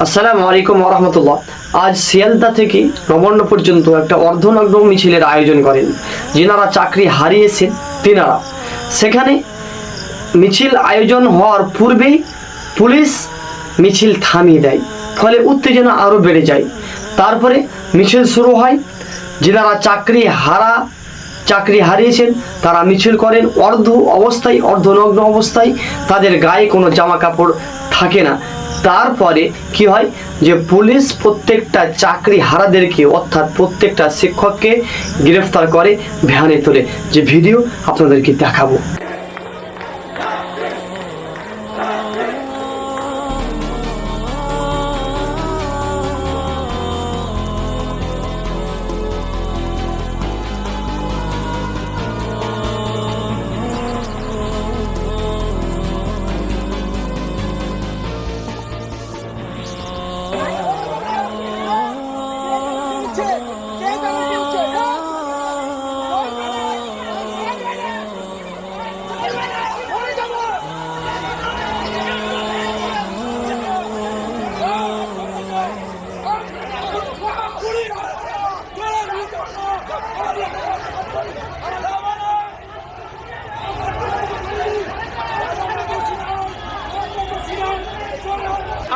আসসালামু আলাইকুম ওয়া রাহমাতুল্লাহ। আজ শিয়ালদা থেকে নবান্ন পর্যন্ত একটা অর্ধনগ্ন মিছিলের আয়োজন করেন যিনারা চাকরি হারিয়েছেন তিনারা। সেখানে মিছিল আয়োজন হওয়ার পূর্বেই পুলিশ মিছিল থামিয়ে দেয়, ফলে উত্তেজনা আরও বেড়ে যায়। তারপরে মিছিল শুরু হয়। যিনারা চাকরি হারিয়েছেন তারা মিছিল করেন অর্ধনগ্ন অবস্থায়, তাদের গায়ে কোনো জামা কাপড় থাকে না। তারপরে কি হয় যে পুলিশ প্রত্যেকটা চাকরি হারাদেরকে অর্থাৎ প্রত্যেকটা শিক্ষককে গ্রেফতার করে, ভ্যানে তোলে। যে ভিডিও আপনাদেরকে দেখাবো।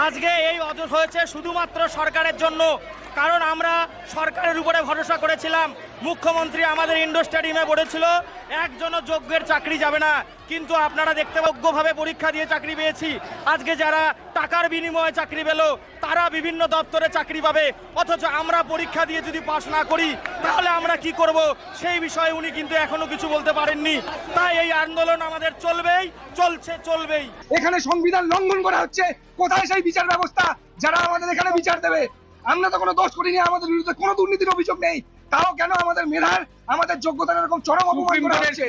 আজকে এই অজর হয়েছে শুধুমাত্র সরকারের জন্য, কারণ আমরা সরকারের উপরে ভরসা করেছিলাম। মুখ্যমন্ত্রী আমাদের ইন্ডোর স্টেডিয়ামে বলেছিল একজনও যোগ্যের চাকরি যাবে না, কিন্তু আপনারা দেখতে যোগ্যভাবে পরীক্ষা দিয়ে চাকরি পেয়েছি। আজকে যারা টাকার বিনিময়ে চাকরি পেল তারা বিভিন্ন দপ্তরে চাকরি পাবে, অথচ আমরা পরীক্ষা দিয়ে যদি পাশ না করি তাহলে আমরা কি করব সেই বিষয়ে উনি কিন্তু এখনো কিছু বলতে পারেননি। তাই এই আন্দোলন আমাদের চলবেই। এখানে সংবিধান লঙ্ঘন করা হচ্ছে। কোথায় সেই বিচার ব্যবস্থা যারা আমাদের এখানে বিচার দেবে? আমরা তো কোনো দোষ করিনি, আমাদের বিরুদ্ধে কোনো দুর্নীতির অভিযোগ নেই, তাও কেন আমাদের মেধার আমাদের যোগ্যতার এরকম চরম অপমান করা হচ্ছে?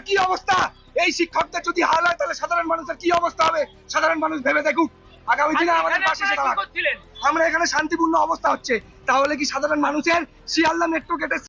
কি অবস্থা? এই শিক্ষকদের যদি হাল হয় তাহলে সাধারণ মানুষের কি অবস্থা হবে? সাধারণ মানুষ ভেবে দেখুক, আগামী দিনে আমাদের পাশে এসে দাঁড়াক। আমরা এখানে শান্তিপূর্ণ অবস্থা হচ্ছে, তাহলে কি সাধারণ মানুষের শিয়ালদা মেট্রো গেটে